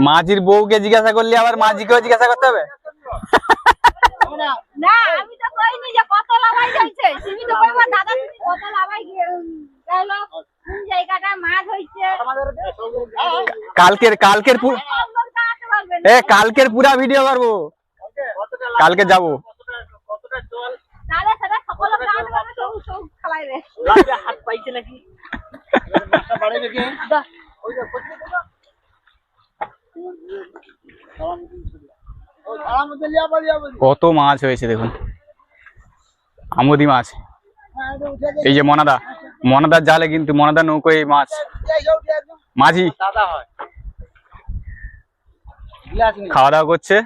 মাঝির বউকে জিজ্ঞাসা করলে আবার মাঝিকেও জিজ্ঞাসা করতে হবে। না আমি তো কইনি যে কত লাভাই যাইছে, তুমি তো কইবা দাদা তুমি কত লাভাই গেল কোন জায়গাটা মাছ হইছে। কালকের পুরা ভিডিও করবো, কালকে যাবো। তাহলে সেটা সকল গান করে সব খালাইবে। হাত পাইছে নাকি মাছটা বাড়াইবে কি ওই যে কত মাছ হয়েছে দেখুন, আমুদি মাছ। এই যে মনাদার জালে, কিন্তু মনাদার নৌকোয় মাছ। মাঝি খাওয়া দাওয়া করছে।